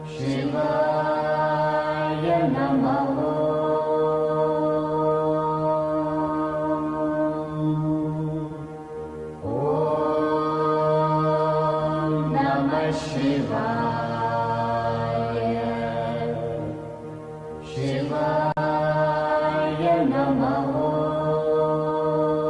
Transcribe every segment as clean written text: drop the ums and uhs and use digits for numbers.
Shivaya Namaha. Om Namah Shivaya. Shivaya Namaha.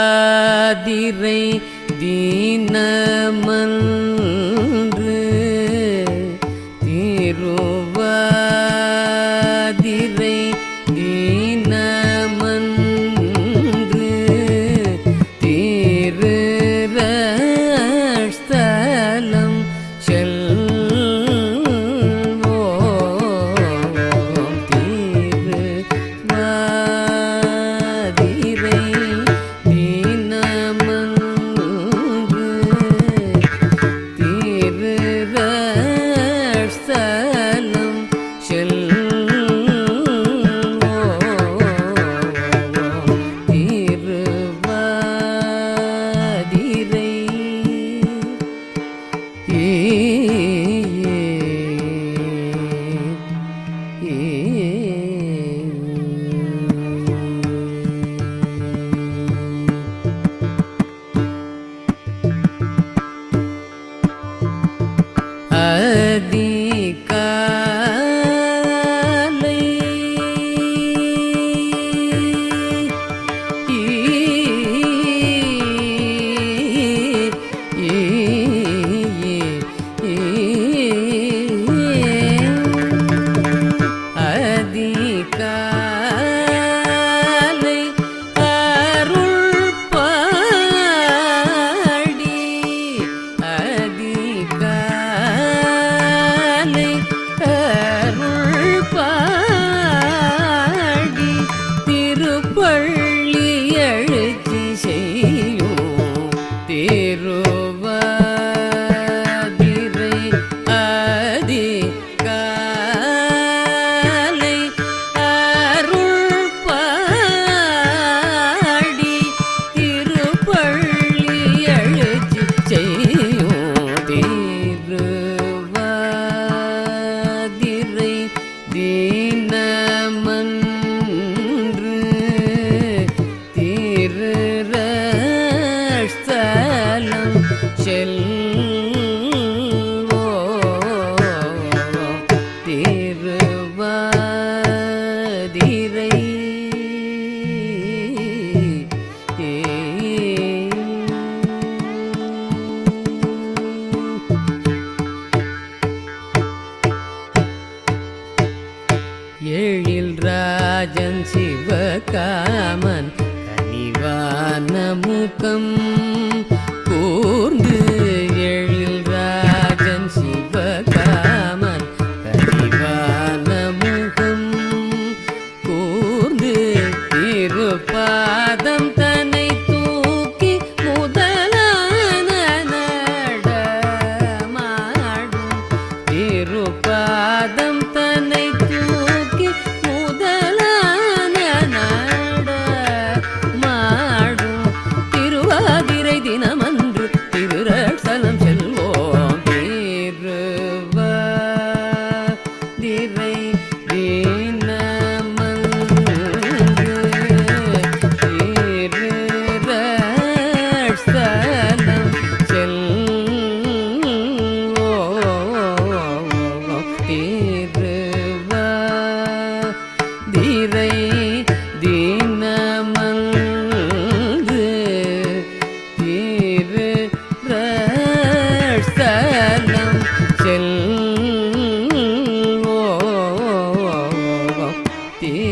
Thiruvathirai தீனமன்று Thiruvathirai தீனமன்று திருரஸ்தலம்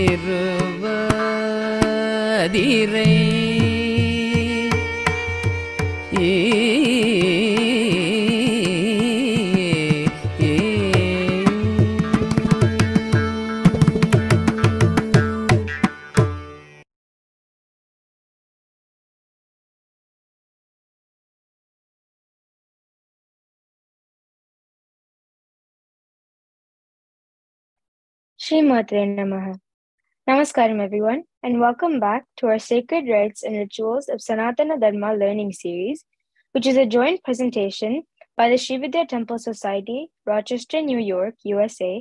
Thiruvathirai Shri Matre Namaha. Namaskaram everyone, and welcome back to our Sacred Rites and Rituals of Sanatana Dharma learning series, which is a joint presentation by the Sri Vidya Temple Society, Rochester, New York, USA,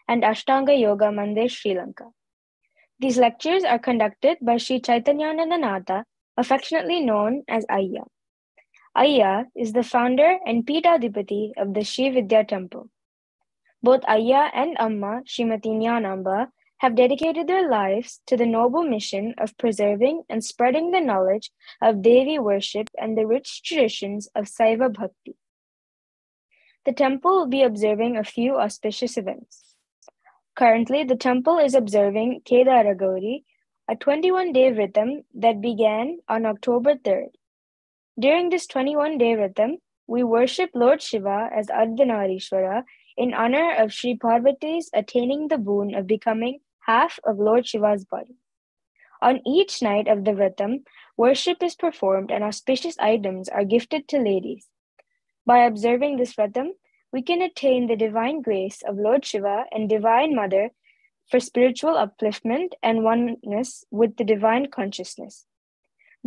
and Ashtanga Yoga Mandir, Sri Lanka. These lectures are conducted by Sri Chaitanyananda, affectionately known as Ayya. Ayya is the founder and Peethadhipati of the Sri Vidya Temple. Both Ayya and Amma, Srimati Nyanamba, have dedicated their lives to the noble mission of preserving and spreading the knowledge of Devi worship and the rich traditions of Saiva Bhakti. The temple will be observing a few auspicious events. Currently, the temple is observing Kedara Gauri, a 21-day Vritam that began on October 3rd. During this 21-day Vritam, we worship Lord Shiva as Ardhanarishwara in honor of Sri Parvati's attaining the boon of becoming half of Lord Shiva's body. On each night of the Vritam, worship is performed and auspicious items are gifted to ladies. By observing this Vritam, we can attain the divine grace of Lord Shiva and Divine Mother for spiritual upliftment and oneness with the divine consciousness.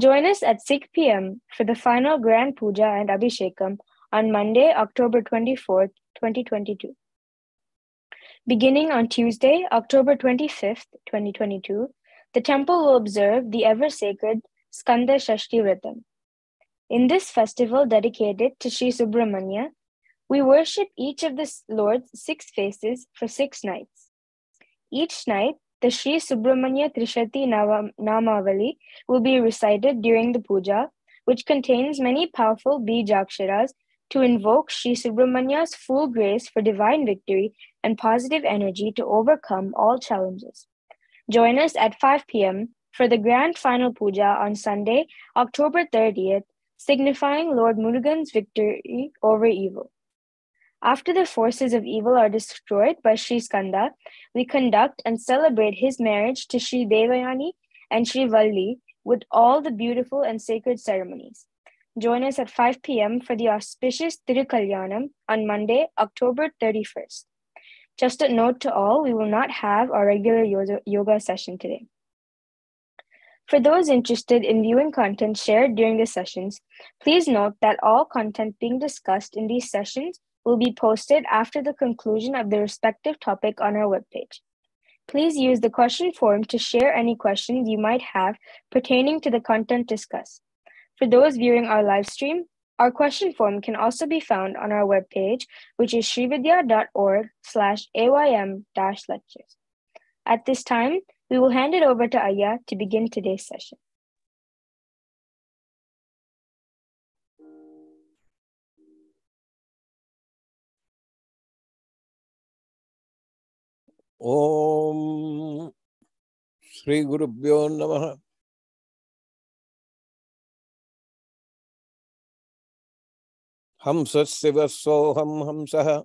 Join us at 6 p.m. for the final Grand Puja and Abhishekam on Monday, October 24th, 2022. Beginning on Tuesday, October 25th, 2022, the temple will observe the ever-sacred Skanda Shashti Vritam. In this festival dedicated to Sri Subramanya, we worship each of the Lord's 6 faces for 6 nights. Each night, the Sri Subramanya Trishati Namavali will be recited during the puja, which contains many powerful Bijaksharas to invoke Sri Subramanya's full grace for divine victory and positive energy to overcome all challenges. Join us at 5 p.m. for the grand final puja on Sunday, October 30th, signifying Lord Murugan's victory over evil. After the forces of evil are destroyed by Sri Skanda, we conduct and celebrate his marriage to Sri Devayani and Sri Valli with all the beautiful and sacred ceremonies. Join us at 5 p.m. for the auspicious Tirukalyanam on Monday, October 31st. Just a note to all, we will not have our regular yoga session today. For those interested in viewing content shared during the sessions, please note that all content being discussed in these sessions will be posted after the conclusion of the respective topic on our webpage. Please use the question form to share any questions you might have pertaining to the content discussed. For those viewing our live stream, our question form can also be found on our webpage, which is srividya.org/aym-lectures. At this time, we will hand it over to Ayya to begin today's session. Om Sri Gurubhyo Namaha. Hamsasya soham hamsaha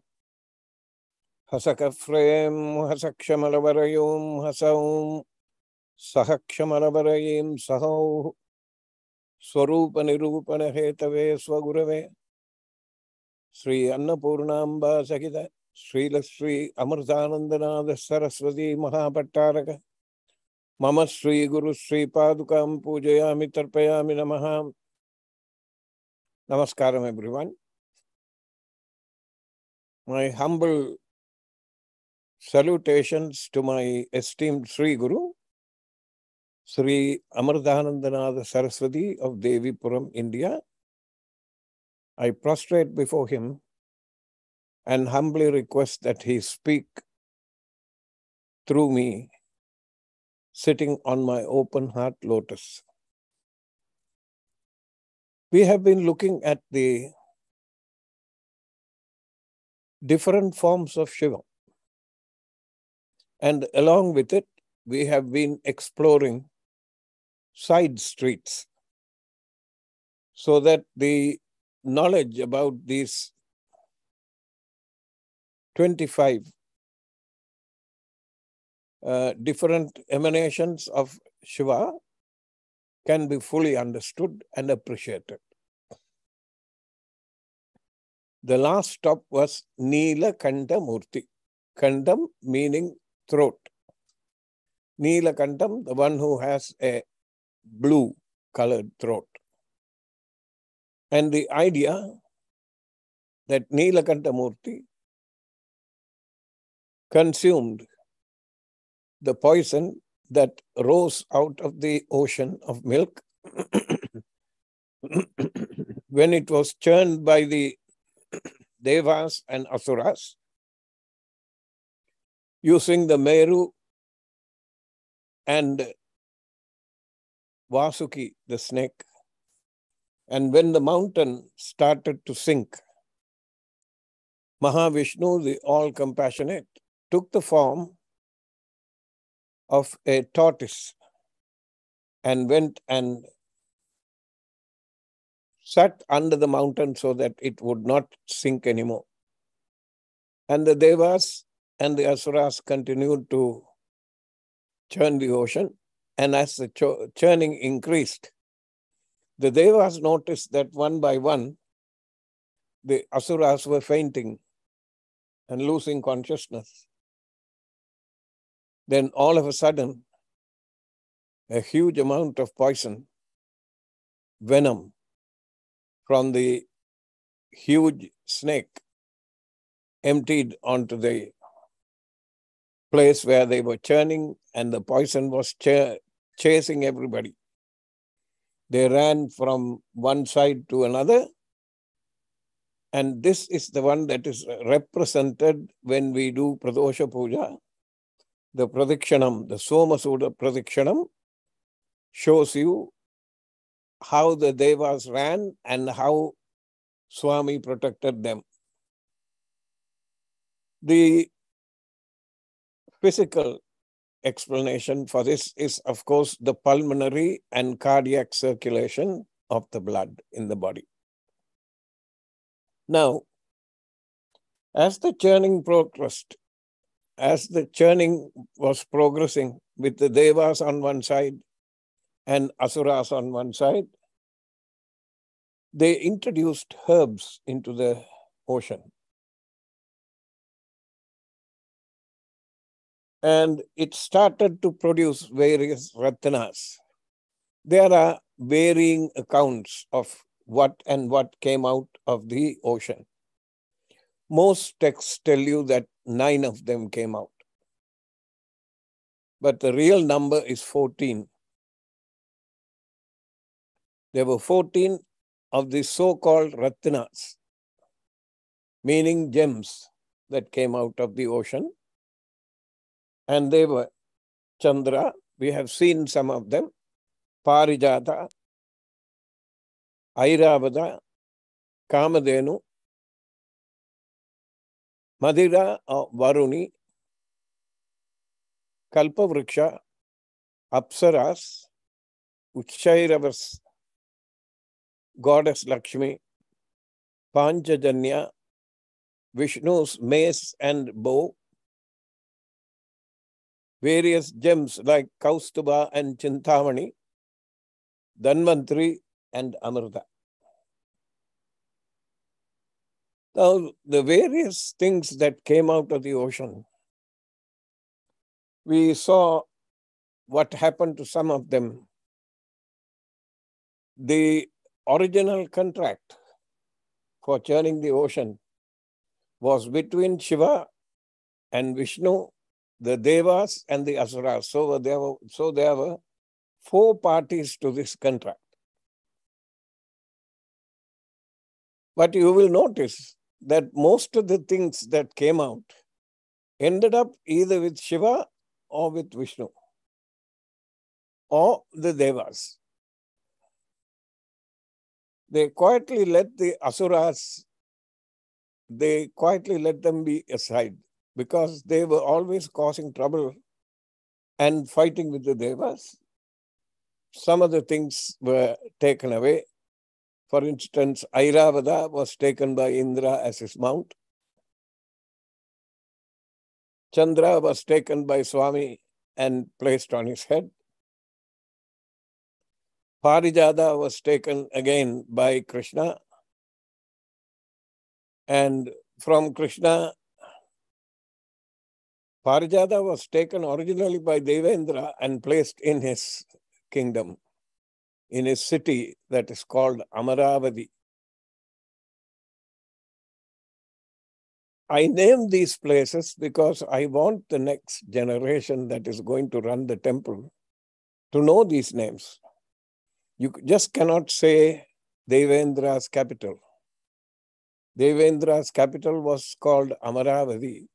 hasakafrem hasakshamalavarayom hasaum sahakshamalavarayim sahau swarupa nirupana hetave swagurave Sri Annapurnamba Sakita Sri Amritanandanada Saraswati Mahapattaraka Mama Sri Guru Sri Padukam Pujayami Tarpayami Namaha. Namaskaram everyone. My humble salutations to my esteemed Sri Guru, Sri Amritanandanada Saraswati of Devipuram, India. I prostrate before him and humbly request that he speak through me, sitting on my open heart lotus. We have been looking at the different forms of Shiva, and along with it, we have been exploring side streets so that the knowledge about these 25 different emanations of Shiva can be fully understood and appreciated. The last stop was Nila Kanta Murti. Kandam meaning throat. Nila Kandam, the one who has a blue colored throat. And the idea that Nila Kanta Murti consumed the poison that rose out of the ocean of milk when it was churned by the Devas and Asuras using the Meru and Vasuki, the snake. And when the mountain started to sink, Mahavishnu, the all-compassionate, took the form of a tortoise and went and sat under the mountain so that it would not sink anymore. And the Devas and the Asuras continued to churn the ocean. And as the churning increased, the Devas noticed that one by one, the Asuras were fainting and losing consciousness. Then all of a sudden, a huge amount of poison, venom, from the huge snake emptied onto the place where they were churning, and the poison was chasing everybody. They ran from one side to another, and this is the one that is represented when we do Pradosha Puja. The Pradikshanam, the Somasuda Pradikshanam, shows you how the Devas ran and how Swami protected them. The physical explanation for this is, of course, the pulmonary and cardiac circulation of the blood in the body. Now, as the churning progressed, as the churning was progressing with the Devas on one side and Asuras on one side, they introduced herbs into the ocean. And it started to produce various ratanas. There are varying accounts of what and what came out of the ocean. Most texts tell you that 9 of them came out. But the real number is 14. There were 14 of the so-called ratanas, meaning gems that came out of the ocean. And they were Chandra, we have seen some of them, Parijata, Airavada, Kamadhenu, Madhira or Varuni, Kalpavriksha, Apsaras, Uchairavas, Goddess Lakshmi, Panchajanya, Vishnu's mace and bow, various gems like Kaustuba and Chintamani, Dhanvantri and Amrita. Now, the various things that came out of the ocean, we saw what happened to some of them. The original contract for churning the ocean was between Shiva and Vishnu, the Devas and the Asuras. So there were 4 parties to this contract. But you will notice that most of the things that came out ended up either with Shiva or with Vishnu or the Devas. They quietly let the Asuras, they quietly let them be aside because they were always causing trouble and fighting with the Devas. Some of the things were taken away. For instance, Airavada was taken by Indra as his mount. Chandra was taken by Swami and placed on his head. Parijata was taken again by Krishna. And from Krishna, Parijata was taken originally by Devendra and placed in his kingdom, in his city that is called Amaravati. I name these places because I want the next generation that is going to run the temple to know these names. You just cannot say Devendra's capital. Devendra's capital was called Amaravati.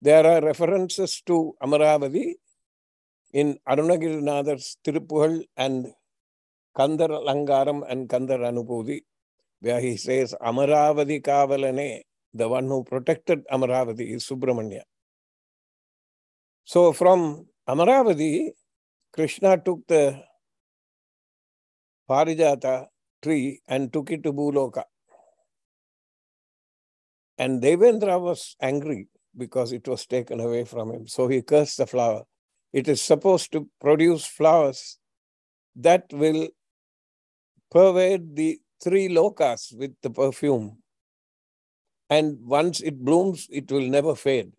There are references to Amaravati in Arunagirinathar's Tirupugal and Kandar Langaram and Kandar Anupudi, where he says Amaravati Kavalane, the one who protected Amaravati is Subramanya. So from Amaravati, Krishna took the Parijata tree and took it to Bhuloka. And Devendra was angry because it was taken away from him. So he cursed the flower. It is supposed to produce flowers that will pervade the three lokas with the perfume. And once it blooms, it will never fade.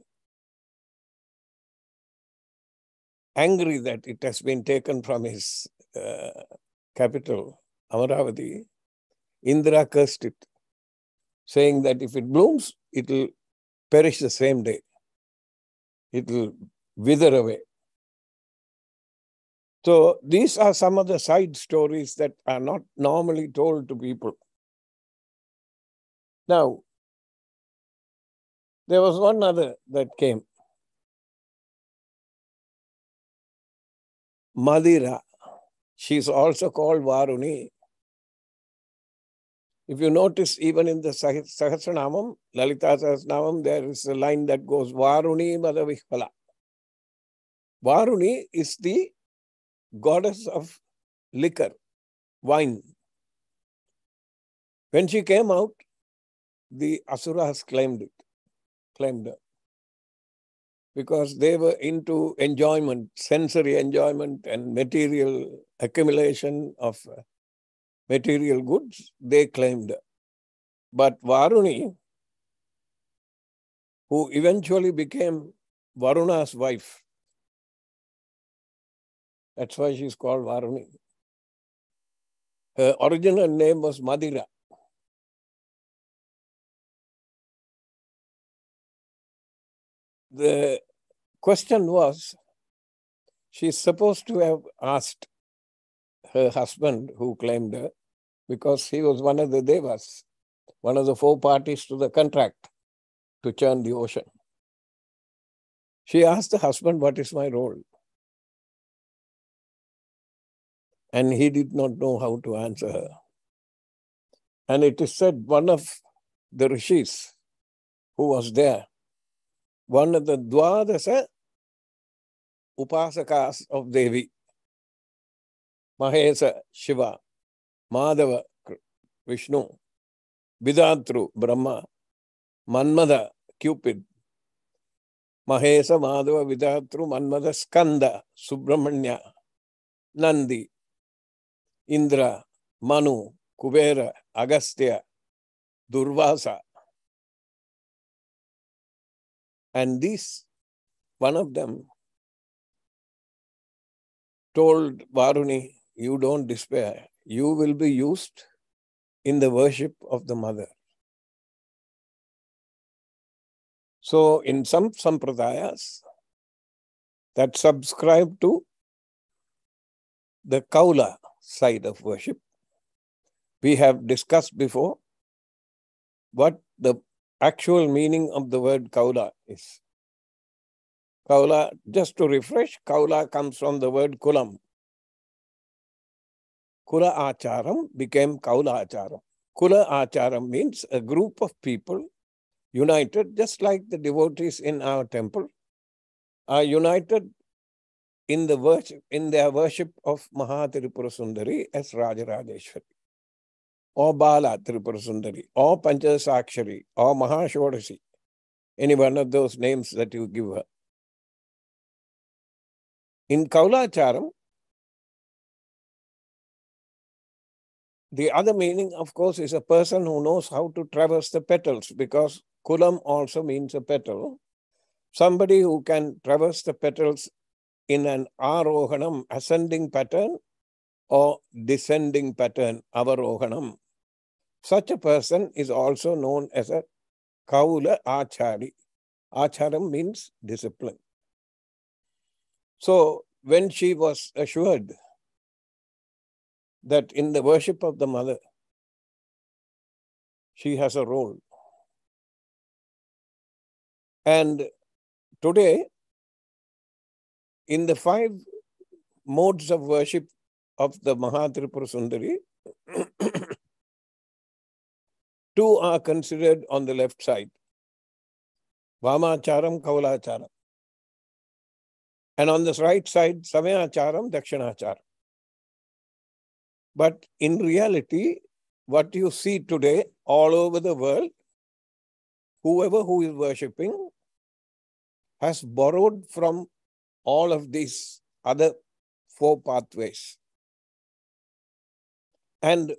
Angry that it has been taken from his capital, Amaravati, Indra cursed it, saying that if it blooms, it will perish the same day. It will wither away. So these are some of the side stories that are not normally told to people. Now, there was one other that came. Madira. She's also called Varuni. If you notice, even in the Sahasranamam, Lalita Sahasranamam, there is a line that goes, Varuni Madavihpala. Varuni is the goddess of liquor, wine. When she came out, the Asuras claimed her. Because they were into enjoyment, sensory enjoyment and material accumulation of material goods, they claimed her. But Varuni, who eventually became Varuna's wife, that's why she's called Varuni. Her original name was Madira. The question was, she's supposed to have asked her husband who claimed her, because he was one of the devas, one of the 4 parties to the contract to churn the ocean. She asked the husband, what is my role? And he did not know how to answer her. And it is said one of the rishis who was there, one of the Dwadasa Upasakas of Devi, Mahesa, Shiva, Madhava, Vishnu, Vidatru, Brahma, Manmada, Cupid, Mahesa, Madhava, Vidatru, Manmada, Skanda, Subramanya, Nandi, Indra, Manu, Kubera, Agastya, Durvasa. And this, one of them told Varuni, you don't despair. You will be used in the worship of the mother. So in some sampradayas that subscribe to the Kaula side of worship, we have discussed before what the actual meaning of the word Kaula is. Kaula, just to refresh, Kaula comes from the word Kulam. Kula Acharam became Kaula Acharam. Kula Acharam means a group of people united, just like the devotees in our temple are united in their worship of Mahatiripura Sundari as Rajarajeshwari, or Bala Tripura Sundari, or Panchasakshari, or Mahashodasi, any one of those names that you give her. In Kaulacharam, the other meaning, of course, is a person who knows how to traverse the petals, because Kulam also means a petal. Somebody who can traverse the petals in an Arohanam, ascending pattern, or descending pattern, Avarohanam. Such a person is also known as a Kaula Achari. Acharam means discipline. So when she was assured that in the worship of the mother, she has a role. And today, in the 5 modes of worship of the Mahatripura Sundari, 2 are considered on the left side, Vamacharam, Kaulacharam. And on the right side, Samayacharam, Dakshinacharam. But in reality, what you see today all over the world, whoever who is worshipping has borrowed from all of these other 4 pathways. And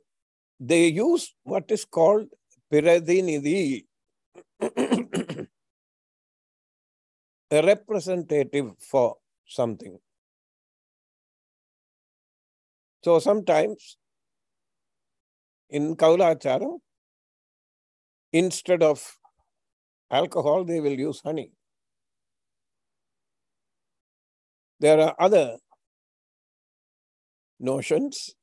they use what is called Piradinidhi, a representative for something. So sometimes in Kaulacharam, instead of alcohol, they will use honey. There are other notions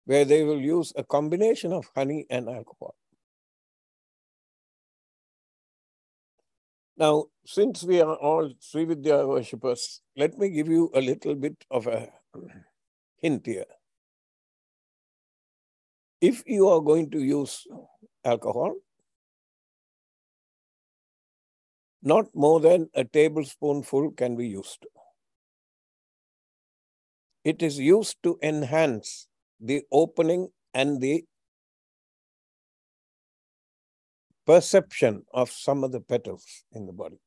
where they will use a combination of honey and alcohol. Now, since we are all Sri Vidya worshippers, let me give you a little bit of a hint here. If you are going to use alcohol, not more than a tablespoonful can be used. It is used to enhance the opening and the perception of some of the petals in the body.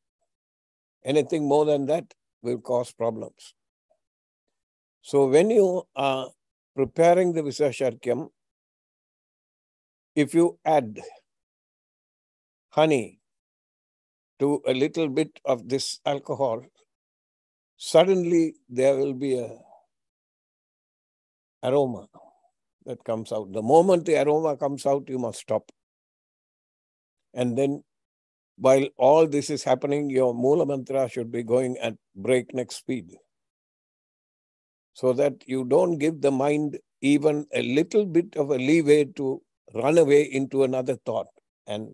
Anything more than that will cause problems. So when you are preparing the Visasharkyam, if you add honey to a little bit of this alcohol, suddenly there will be a aroma that comes out. The moment the aroma comes out, you must stop. And then while all this is happening, your Mula Mantra should be going at breakneck speed, so that you don't give the mind even a little bit of a leeway to run away into another thought and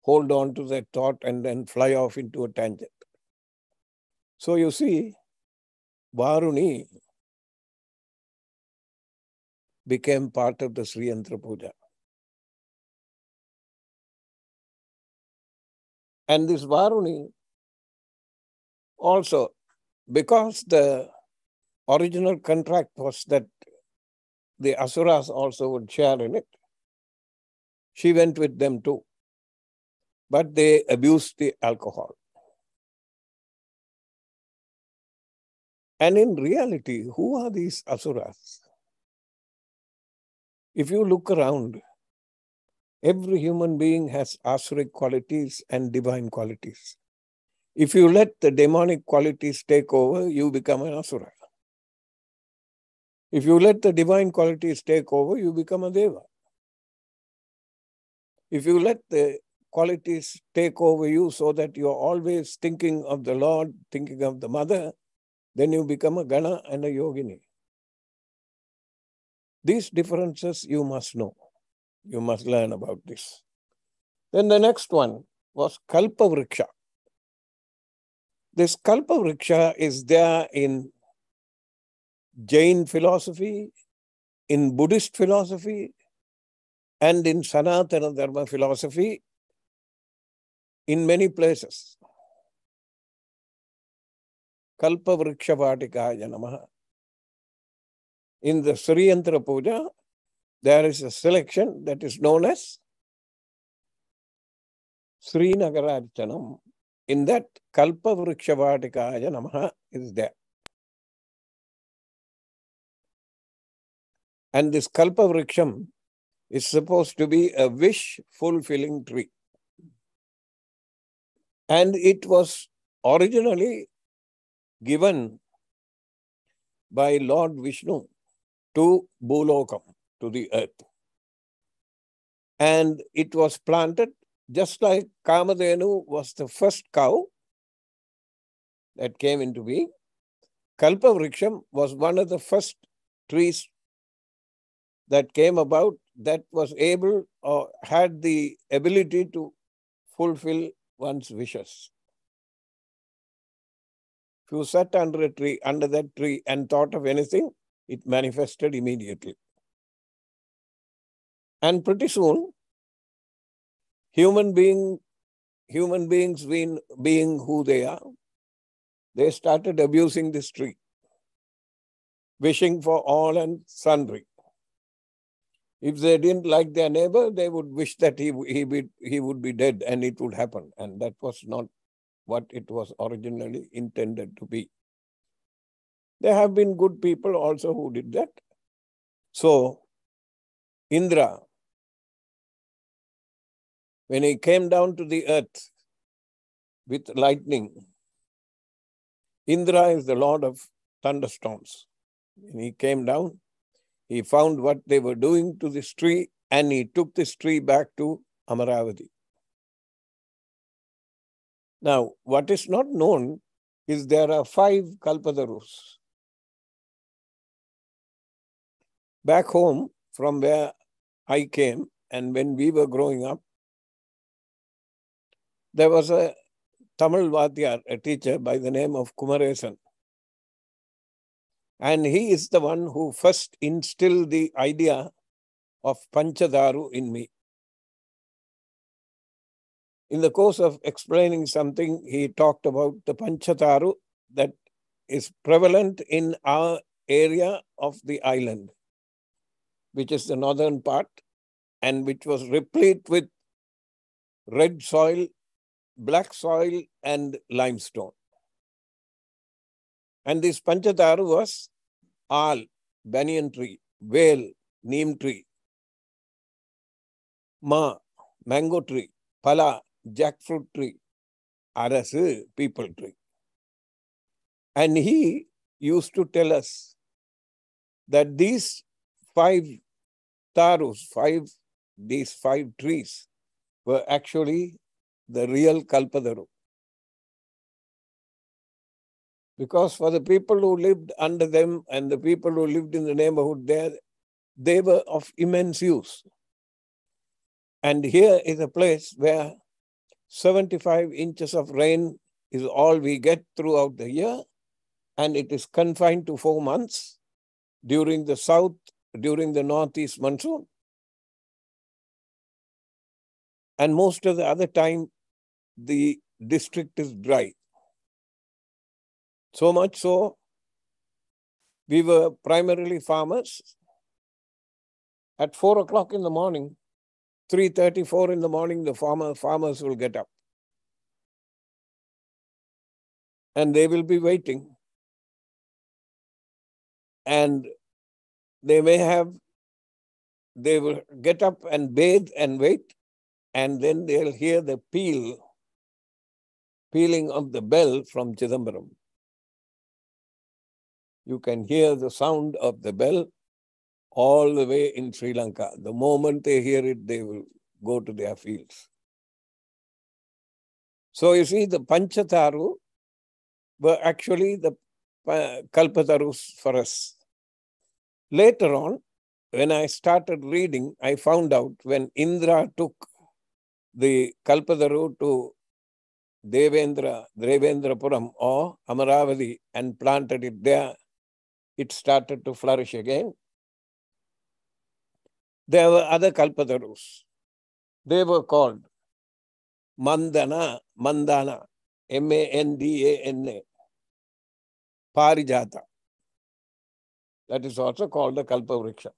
hold on to that thought and then fly off into a tangent. So you see, Varuni became part of the Sri Yantra Puja. And this Varuni also, because the original contract was that the Asuras also would share in it, she went with them too. But they abused the alcohol. And in reality, who are these Asuras? If you look around, every human being has asuric qualities and divine qualities. If you let the demonic qualities take over, you become an Asura. If you let the divine qualities take over, you become a Deva. If you let the qualities take over you so that you are always thinking of the Lord, thinking of the Mother, then you become a Gana and a Yogini. These differences you must know. You must learn about this. Then the next one was Kalpa Vriksha. This Kalpa Vriksha is there in Jain philosophy, in Buddhist philosophy, and in Sanātana Dharma philosophy, in many places. Kalpavrikshapatikaya Namaha. In the Sri Yantra Puja, there is a selection that is known as Sri Nagararchanam. In that, Kalpavrikshapatikaya Namaha is there. And this Kalpavriksham is supposed to be a wish-fulfilling tree. And it was originally given by Lord Vishnu to Bhulokam, to the earth. And it was planted just like Kamadhenu was the first cow that came into being. Kalpavriksham was one of the first trees that came about that was able or had the ability to fulfill one's wishes. If you sat under a tree, under that tree, and thought of anything, it manifested immediately. And pretty soon, human beings being who they are, they started abusing this tree, wishing for all and sundry. If they didn't like their neighbor, they would wish that he would be dead and it would happen. And that was not what it was originally intended to be. There have been good people also who did that. So, Indra, when he came down to the earth with lightning, Indra is the lord of thunderstorms. When he came down, he found what they were doing to this tree and he took this tree back to Amaravati. Now, what is not known is there are 5 Kalpatarus. Back home, from where I came, and when we were growing up, there was a Tamil Vadyar, a teacher by the name of Kumaresan. And he is the one who first instilled the idea of Panchadaru in me. In the course of explaining something, he talked about the Panchadaru that is prevalent in our area of the island, which is the northern part, and which was replete with red soil, black soil, and limestone. And this Panchadaru was Aal, banyan tree, Vale, neem tree, Ma, mango tree, Pala, jackfruit tree, Arasu, people tree. And he used to tell us that these 5 tarus, these 5 trees were actually the real Kalpadaru. Because for the people who lived under them and the people who lived in the neighborhood there, they were of immense use. And here is a place where 75 inches of rain is all we get throughout the year, and it is confined to 4 months during the northeast monsoon. And most of the other time, the district is dry. So much so, we were primarily farmers. At 4 o'clock in the morning, 3:34 in the morning, the farmers will get up. And they will be waiting. And they will get up and bathe and wait, and then they'll hear the pealing of the bell from Chidambaram. You can hear the sound of the bell all the way in Sri Lanka. The moment they hear it, they will go to their fields. So you see, the Panchataru were actually the Kalpatarus for us. Later on, when I started reading, I found out when Indra took the Kalpadaru to Devendrapuram or Amaravati and planted it there, it started to flourish again. There were other Kalpatarus. They were called Mandana, M-A-N-D-A-N-A. Parijata. That is also called the Kalpavriksha.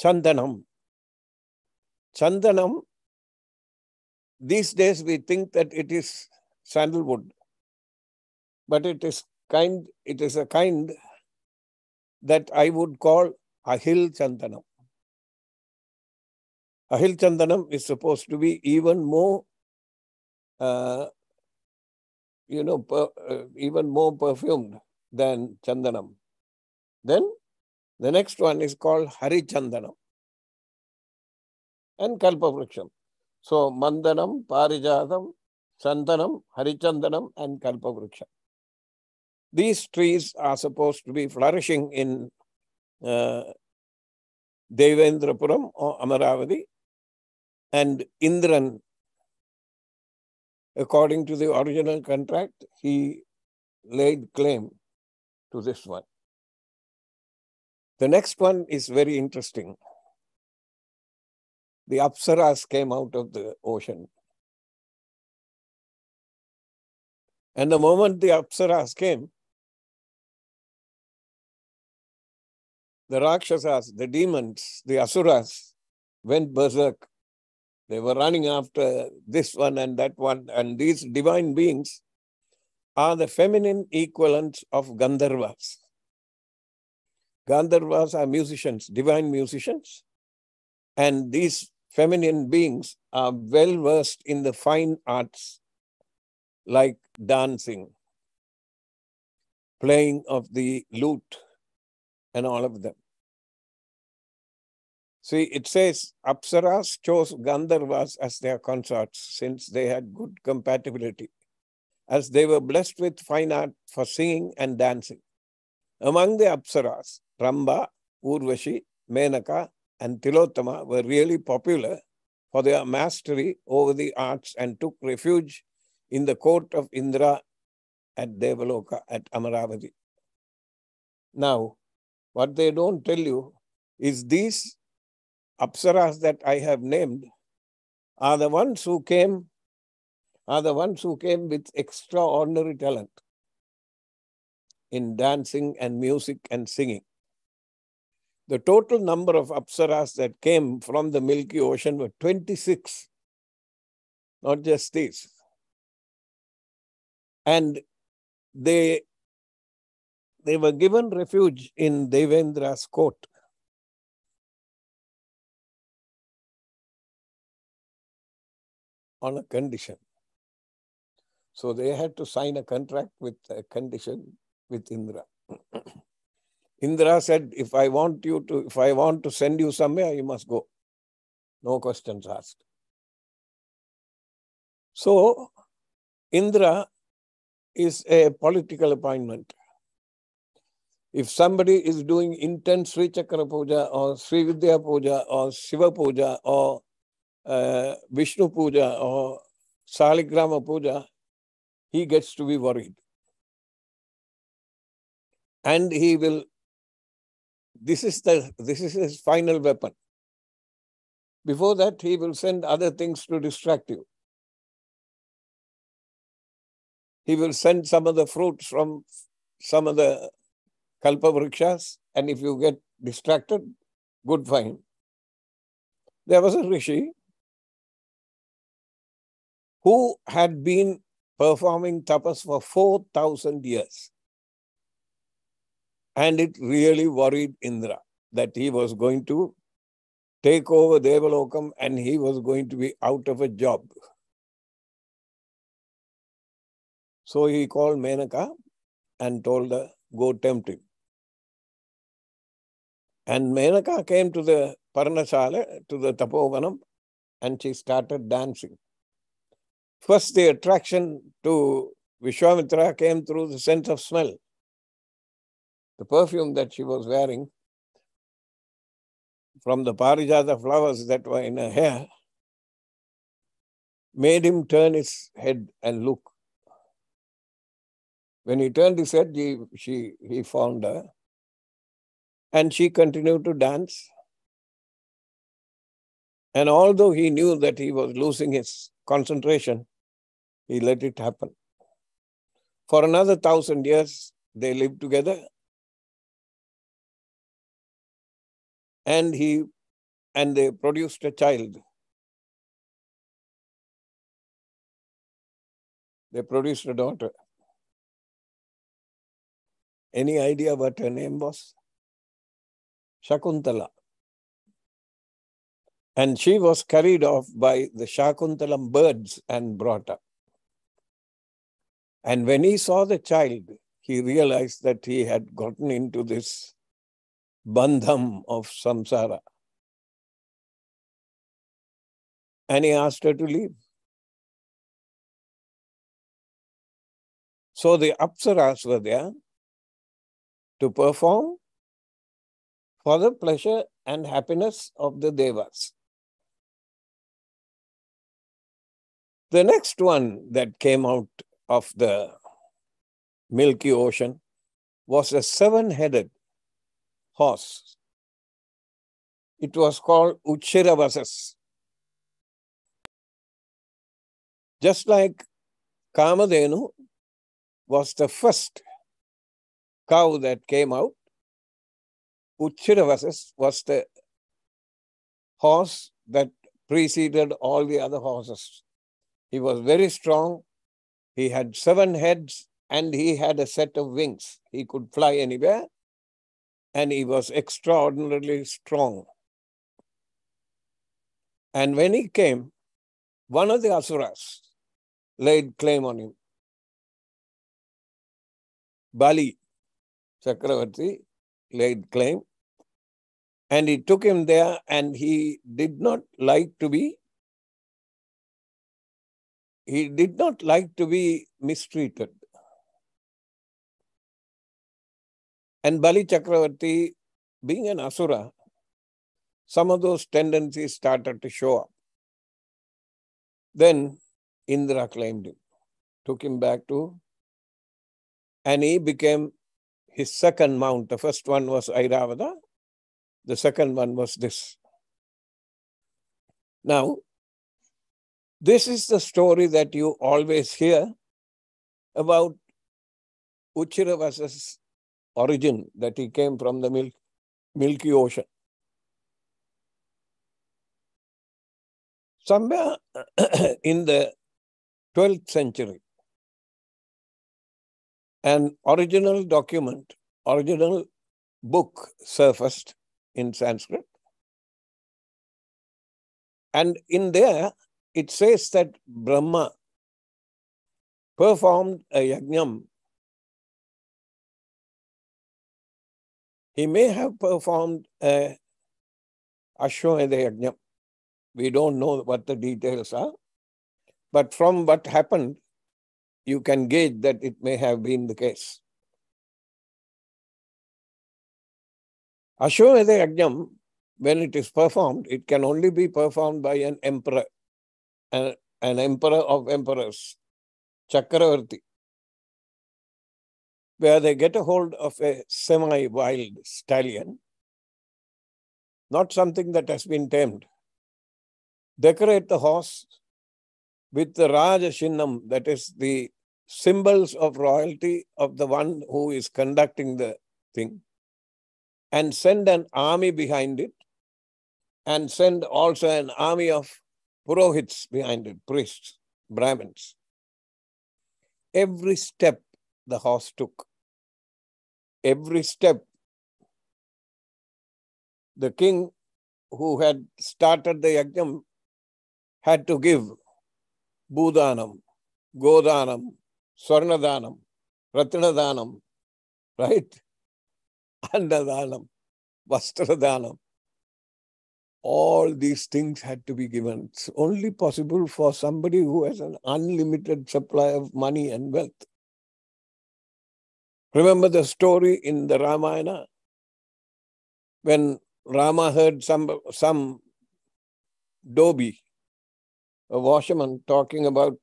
Chandanam. Chandanam, these days we think that it is sandalwood, but it is a kind that I would call Ahil Chandanam. Ahil Chandanam is supposed to be even more, even more perfumed than Chandanam. Then the next one is called Hari Chandanam and Kalpavriksham. So Mandanam, Parijatam, Chandanam, Hari Chandanam and Kalpavriksham. These trees are supposed to be flourishing in Devendrapuram or Amaravati, and Indran, according to the original contract, he laid claim to this one. The next one is very interesting. The Apsaras came out of the ocean. And the moment the Apsaras came, the Rakshasas, the demons, the Asuras went berserk. They were running after this one and that one. And these divine beings are the feminine equivalents of Gandharvas. Gandharvas are musicians, divine musicians. And these feminine beings are well versed in the fine arts like dancing, playing of the lute, and all of them. See, it says Apsaras chose Gandharvas as their consorts since they had good compatibility, as they were blessed with fine art for singing and dancing. Among the Apsaras, Ramba, Urvashi, Menaka, and Tilottama were really popular for their mastery over the arts and took refuge in the court of Indra at Devaloka at Amaravati. Now, what they don't tell you is these Apsaras that I have named are the ones who came with extraordinary talent in dancing and music and singing. The total number of Apsaras that came from the Milky Ocean were 26, not just these. And they were given refuge in Devendra's court. On a condition. So they had to sign a contract with a condition with Indra. Indra said, if I want to send you somewhere, you must go. No questions asked. So Indra is a political appointment. If somebody is doing intense Sri Chakra Puja or Sri Vidya Puja or Shiva Puja or Vishnu Puja or Saligrama Puja, he gets to be worried. And he will, this is his final weapon. Before that, he will send other things to distract you. He will send some of the fruits from some of the Kalpavrikshas, and if you get distracted, good fine. There was a rishi who had been performing tapas for 4,000 years. And it really worried Indra that he was going to take over Devalokam and he was going to be out of a job. So he called Menaka and told her, go tempt him. And Menaka came to the Parnasala, to the Tapovanam, and she started dancing. First, the attraction to Vishwamitra came through the sense of smell. The perfume that she was wearing from the Parijata flowers that were in her hair made him turn his head and look. When he turned his head, he found her. And she continued to dance. And although he knew that he was losing his concentration, he let it happen. For another 1,000 years, they lived together. And they produced a child. They produced a daughter. Any idea what her name was? Shakuntala. And she was carried off by the Shakuntalam birds and brought up. And when he saw the child, he realized that he had gotten into this bandham of samsara. And he asked her to leave. So the Apsaras were there to perform for the pleasure and happiness of the Devas. The next one that came out of the Milky Ocean was a 7-headed horse. It was called Uchiravasas. Just like Kamadhenu was the first cow that came out, Uchiravasas was the horse that preceded all the other horses. He was very strong. He had 7 heads and he had a set of wings. He could fly anywhere and he was extraordinarily strong. And when he came, one of the Asuras laid claim on him. Bali Chakravarti laid claim, and he took him there, and he did not like to be mistreated. And Bali Chakravarti, being an Asura, some of those tendencies started to show up. Then Indra claimed him, took him back to, and he became his second mount. The first one was Airavata. The second one was this. Now, this is the story that you always hear about Uchiravas's origin, that he came from the Milky Ocean. Somewhere in the 12th century, an original document, original book surfaced in Sanskrit. And in there, it says that Brahma performed a yajnam. He may have performed a Ashwamedha yajnam. We don't know what the details are. But from what happened, you can gauge that it may have been the case. Ashwamedha yajnam, when it is performed, it can only be performed by an emperor, an emperor of emperors, Chakravarti, where they get a hold of a semi-wild stallion, not something that has been tamed. Decorate the horse with the Rajashinnam, that is the symbols of royalty of the one who is conducting the thing, and send an army behind it, and send also an army of Purohits behind it, priests, Brahmins. Every step the horse took, every step, the king who had started the yajnam had to give Bhudanam, Godanam, Swarnadanam, Ratnadanam, right? Annadanam, Vastradanam. All these things had to be given. It's only possible for somebody who has an unlimited supply of money and wealth. Remember the story in the Ramayana when Rama heard some dhobi, a washerman, talking about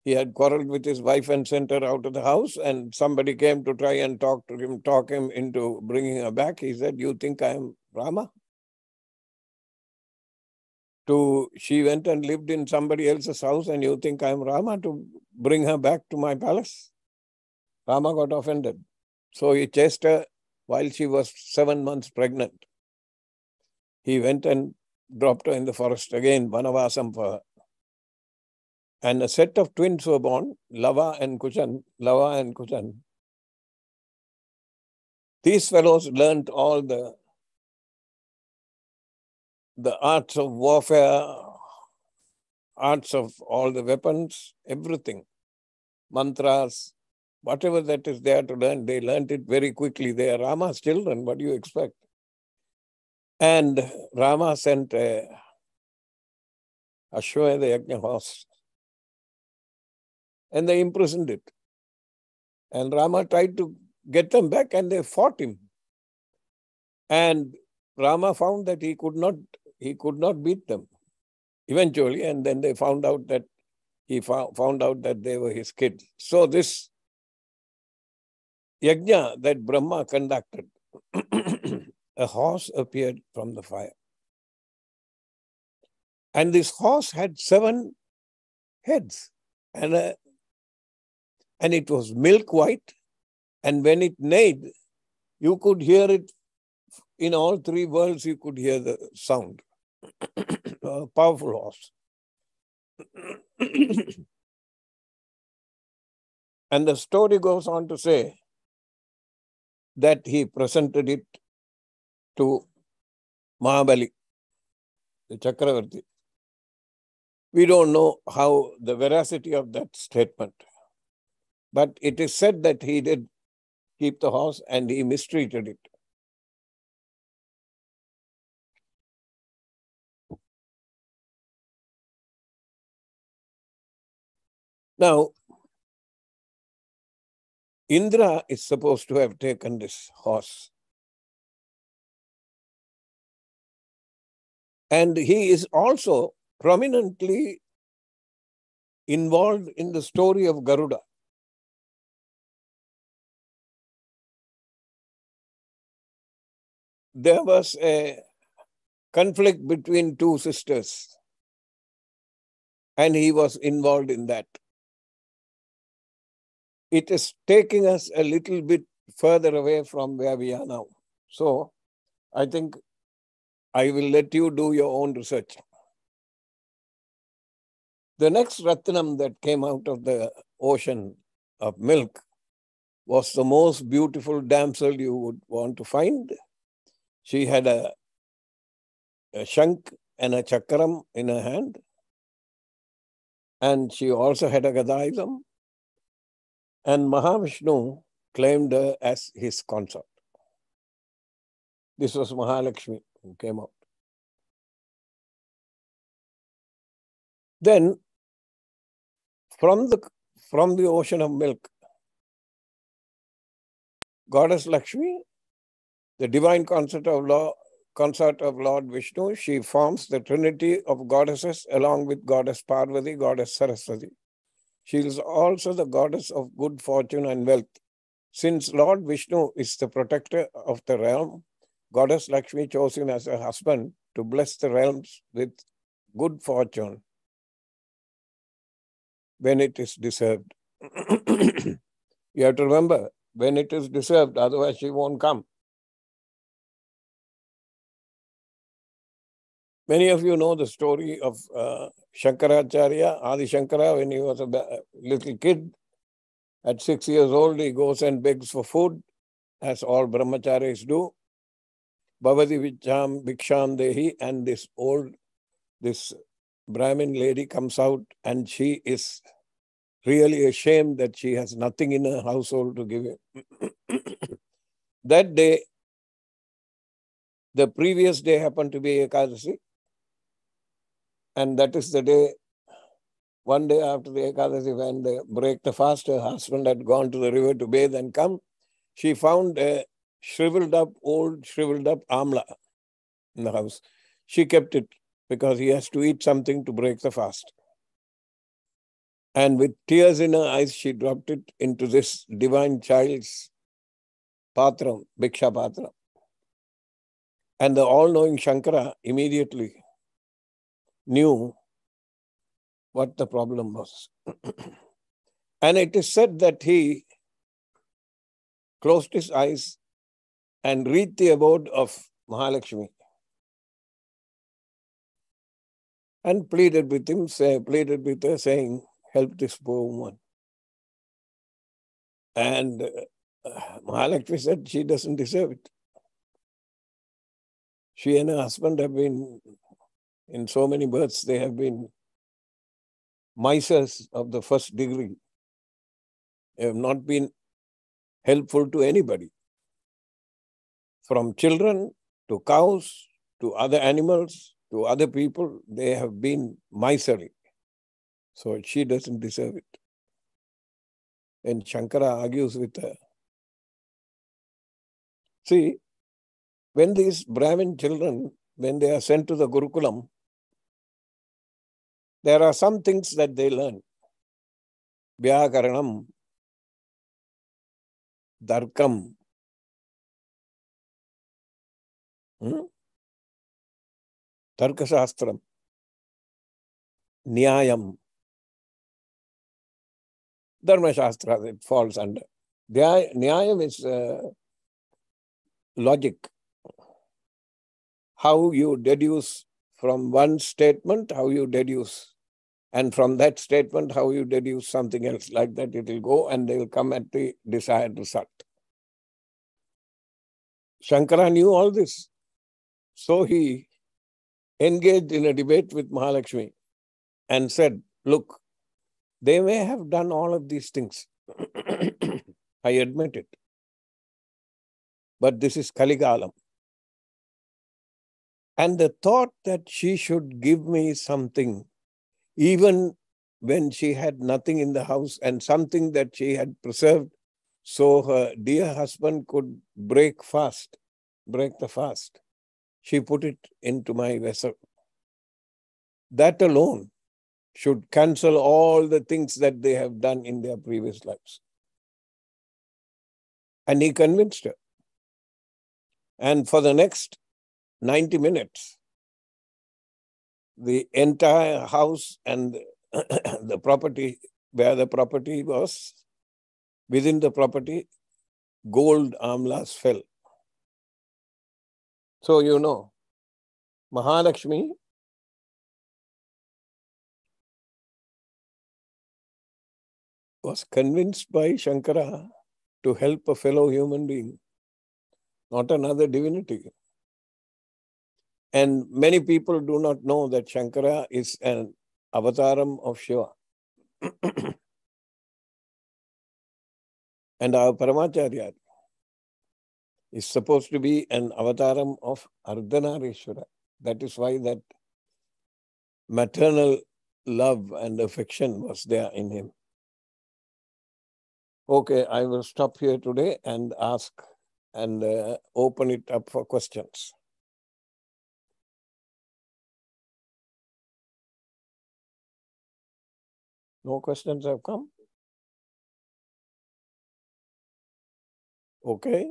he had quarreled with his wife and sent her out of the house, and somebody came to try and talk him into bringing her back. He said, "You think I am Rama? She went and lived in somebody else's house, and you think I am Rama to bring her back to my palace?" Rama got offended. So he chased her while she was 7 months pregnant. He went and dropped her in the forest again, Vanavasam for her. And a set of twins were born, Lava and Kuchan. These fellows learnt all the arts of warfare, arts of all the weapons, everything, mantras, whatever that is there to learn, they learnt it very quickly. They are Rama's children, what do you expect? And Rama sent a Ashwamedha Yajna horse, and they imprisoned it. And Rama tried to get them back, and they fought him. And Rama found that he could not beat them eventually, and then they found out that he found out that they were his kids. So this yajna that Brahma conducted, a horse appeared from the fire. And this horse had 7 heads, and it was milk white, and when it neighed, you could hear it in all 3 worlds, you could hear the sound. A powerful horse. And the story goes on to say that he presented it to Mahabali, the Chakravarti. We don't know how the veracity of that statement, but it is said that he did keep the horse and he mistreated it. Now, Indra is supposed to have taken this horse. And he is also prominently involved in the story of Garuda. There was a conflict between 2 sisters, and he was involved in that. It is taking us a little bit further away from where we are now. So I think I will let you do your own research. The next Ratnam that came out of the ocean of milk was the most beautiful damsel you would want to find. She had a shank and a chakram in her hand, and she also had a gadayam, and Mahavishnu claimed her as his consort. This was Mahalakshmi who came out. Then, from the ocean of milk, Goddess Lakshmi, the divine consort of Lord Vishnu, she forms the trinity of goddesses along with Goddess Parvati, Goddess Saraswati. She is also the goddess of good fortune and wealth. Since Lord Vishnu is the protector of the realm, Goddess Lakshmi chose him as her husband to bless the realms with good fortune when it is deserved. You have to remember, when it is deserved, otherwise she won't come. Many of you know the story of Shankaracharya, Adi Shankara, when he was a little kid. At 6 years old, he goes and begs for food, as all brahmacharis do. Bhavati Vicham Bhiksham Dehi, and this Brahmin lady comes out, and she is really ashamed that she has nothing in her household to give him. That day, the previous day happened to be Ekadasi, and that is the day, one day after the Ekadasi, when they break the fast, her husband had gone to the river to bathe and come. She found a shriveled up amla in the house. She kept it because he has to eat something to break the fast. And with tears in her eyes, she dropped it into this divine child's patram, Bhiksha Patra. And the all-knowing Shankara immediately knew what the problem was. And it is said that he closed his eyes and reached the abode of Mahalakshmi and pleaded with her, saying, help this poor woman. And Mahalakshmi said she doesn't deserve it. She and her husband have been, in so many births, they have been misers of the first degree. They have not been helpful to anybody. From children to cows to other animals to other people, they have been miserly. So she doesn't deserve it. And Shankara argues with her. See, when these Brahmin children, when they are sent to the Gurukulam, there are some things that they learn. Vyakaranam, Darkam, Tarkashastram, Nyayam, Dharma Shastra, it falls under. Nyayam is logic. How you deduce from one statement, how you deduce. And from that statement, how you deduce something else. Like that, it will go and they will come at the desired result. Shankara knew all this. So he engaged in a debate with Mahalakshmi and said, look, they may have done all of these things. I admit it. But this is Kaligalam. And the thought that she should give me something, even when she had nothing in the house and something that she had preserved, so her dear husband could break the fast. She put it into my vessel. That alone should cancel all the things that they have done in their previous lives. And he convinced her. And for the next 90 minutes, the entire house and the property, where the property was, within the property, gold amlas fell. So you know, Mahalakshmi was convinced by Shankara to help a fellow human being, not another divinity. And many people do not know that Shankara is an avataram of Shiva. And our Paramacharya is supposed to be an avataram of Ardhanarishwara. That is why that maternal love and affection was there in him. Okay, I will stop here today and ask and open it up for questions. No questions have come? Okay.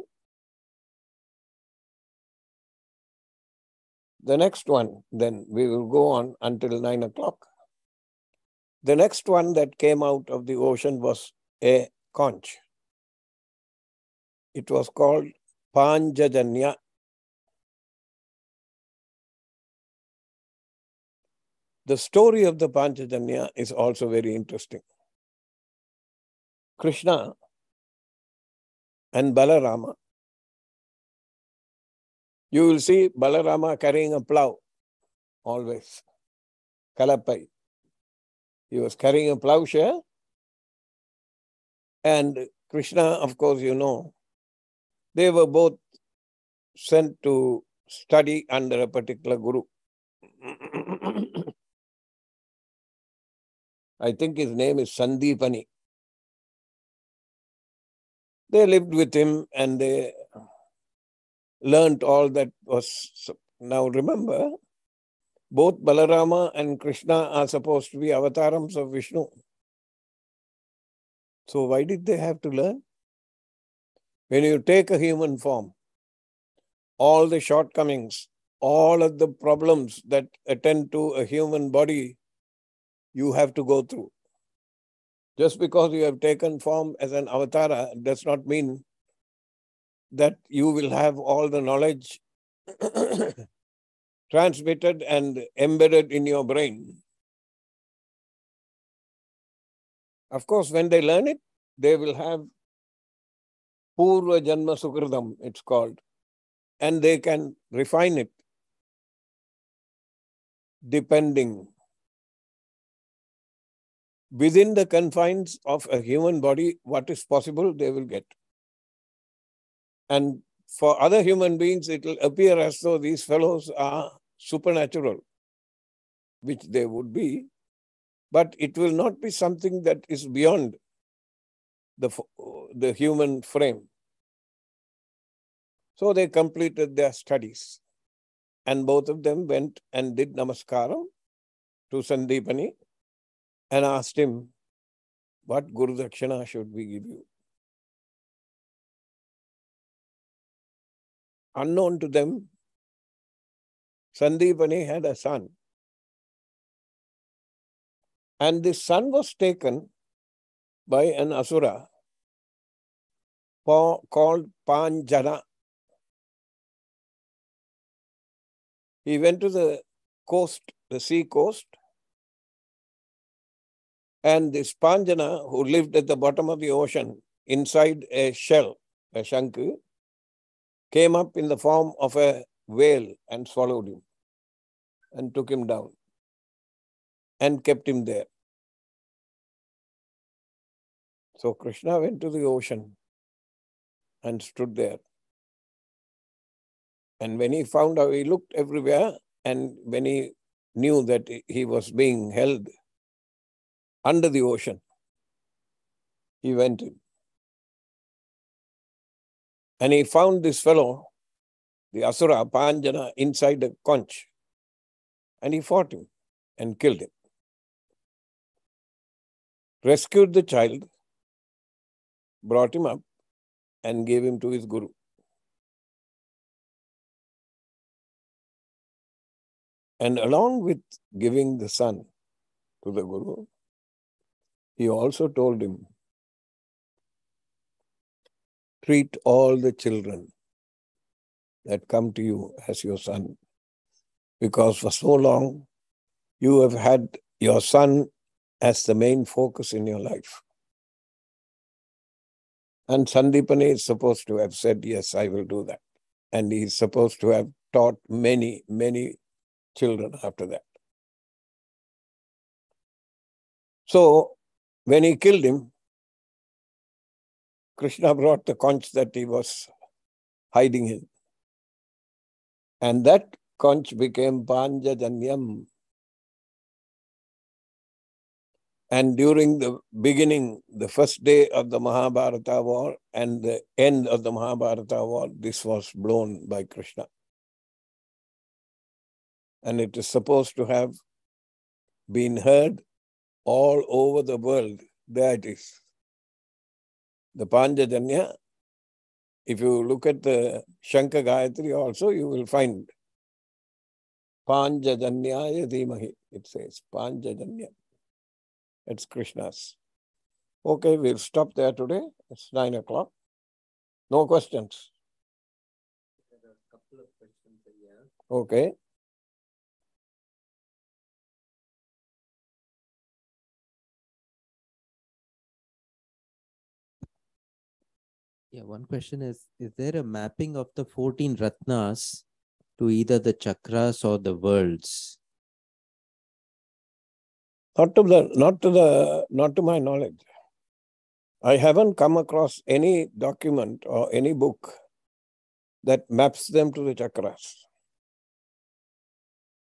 The next one, then we will go on until 9 o'clock. The next one that came out of the ocean was a conch. It was called Panjajanya. The story of the Panchajanya is also very interesting. Krishna and Balarama. You will see Balarama carrying a plow always. Kalapai. He was carrying a plowshare. And Krishna, of course, you know, they were both sent to study under a particular guru. I think his name is Sandipani. They lived with him and they learnt all that was. Now remember, both Balarama and Krishna are supposed to be avatarams of Vishnu. So why did they have to learn? When you take a human form, all the shortcomings, all of the problems that attend to a human body, you have to go through. Just because you have taken form as an avatara does not mean that you will have all the knowledge transmitted and embedded in your brain. Of course, when they learn it, they will have Purva Janma Sukridam, it's called, and they can refine it depending within the confines of a human body, what is possible, they will get. And for other human beings, it will appear as though these fellows are supernatural, which they would be, but it will not be something that is beyond the human frame. So they completed their studies, and both of them went and did namaskaram to Sandipani and asked him, what Guru Dakshina should we give you? Unknown to them, Sandipani had a son. And this son was taken by an asura called Panjana. He went to the coast, the sea coast, and this Panjana, who lived at the bottom of the ocean, inside a shell, a shanku, came up in the form of a whale and swallowed him and took him down and kept him there. So Krishna went to the ocean and stood there. And when he found out, he looked everywhere, and when he knew that he was being held under the ocean, he went in. And he found this fellow, the Asura, Panjana, inside a conch. And he fought him and killed him. Rescued the child, brought him up, and gave him to his guru. And along with giving the son to the guru, he also told him, treat all the children that come to you as your son, because for so long you have had your son as the main focus in your life. And Sandipani is supposed to have said, yes, I will do that. And he is supposed to have taught many, many children after that. So, when he killed him, Krishna brought the conch that he was hiding in. And that conch became Panjajanyam. And during the beginning, the first day of the Mahabharata war and the end of the Mahabharata war, this was blown by Krishna. And it is supposed to have been heard all over the world. There it is. The Panjajanya, if you look at the Shankha Gayatri also, you will find Panjajanyaya Dhimahi. It says Panjajanya. It's Krishna's. Okay, we'll stop there today. It's 9 o'clock. No questions? There are a couple of questions here. Okay. Yeah, one question is there a mapping of the 14 Ratnas to either the chakras or the worlds? Not to my knowledge. I haven't come across any document or any book that maps them to the chakras.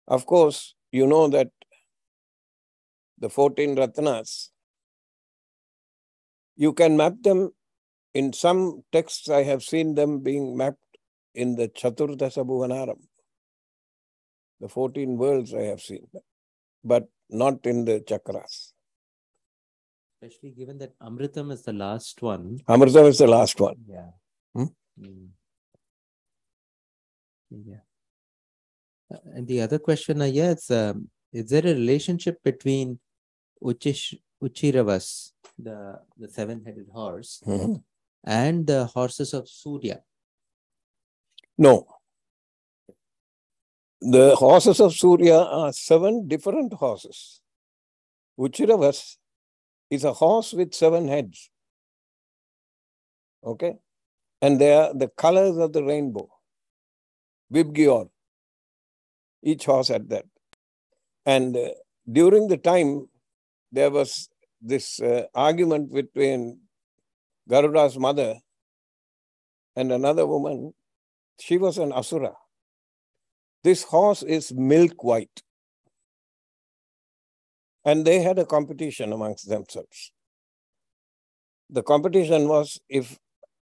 Of course, you know that the 14 Ratnas, you can map them. In some texts, I have seen them being mapped in the Chaturdasa Bhuvanaram. The 14 worlds I have seen, but not in the chakras. Especially given that Amritam is the last one. Amritam is the last one. Yeah. Hmm? Yeah. And the other question, is there a relationship between Uchiravas, the seven-headed horse, Mm-hmm. and the horses of Surya? No. The horses of Surya are 7 different horses. Uchiravas is a horse with 7 heads. Okay? And they are the colors of the rainbow. Vibgyor. Each horse had that. And during the time, there was this argument between Garuda's mother and another woman. She was an asura. This horse is milk white. And they had a competition amongst themselves. The competition was, if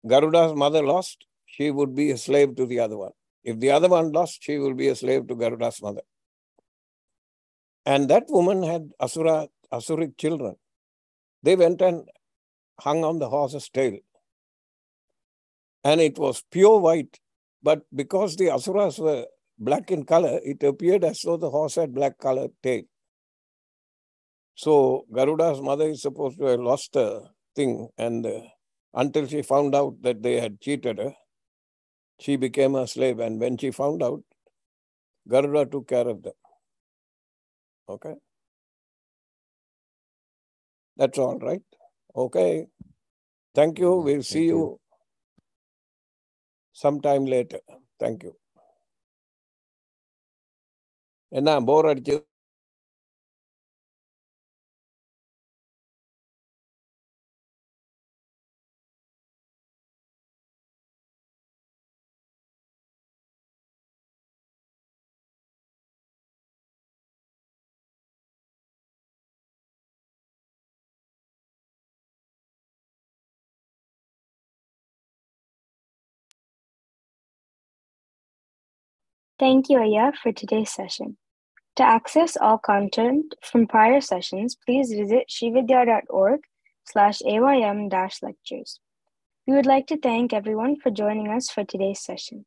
Garuda's mother lost, she would be a slave to the other one. If the other one lost, she will be a slave to Garuda's mother. And that woman had asuric children. They went and hung on the horse's tail. And it was pure white. But because the asuras were black in color, it appeared as though the horse had black colored tail. So Garuda's mother is supposed to have lost the thing, and until she found out that they had cheated her, she became a slave. And when she found out, Garuda took care of them. Okay? That's all right. Okay. Thank you. We'll see you sometime later. Thank you. Enna bore adichu? Thank you, Aya, for today's session. To access all content from prior sessions, please visit srividya.org/aym-lectures. We would like to thank everyone for joining us for today's session.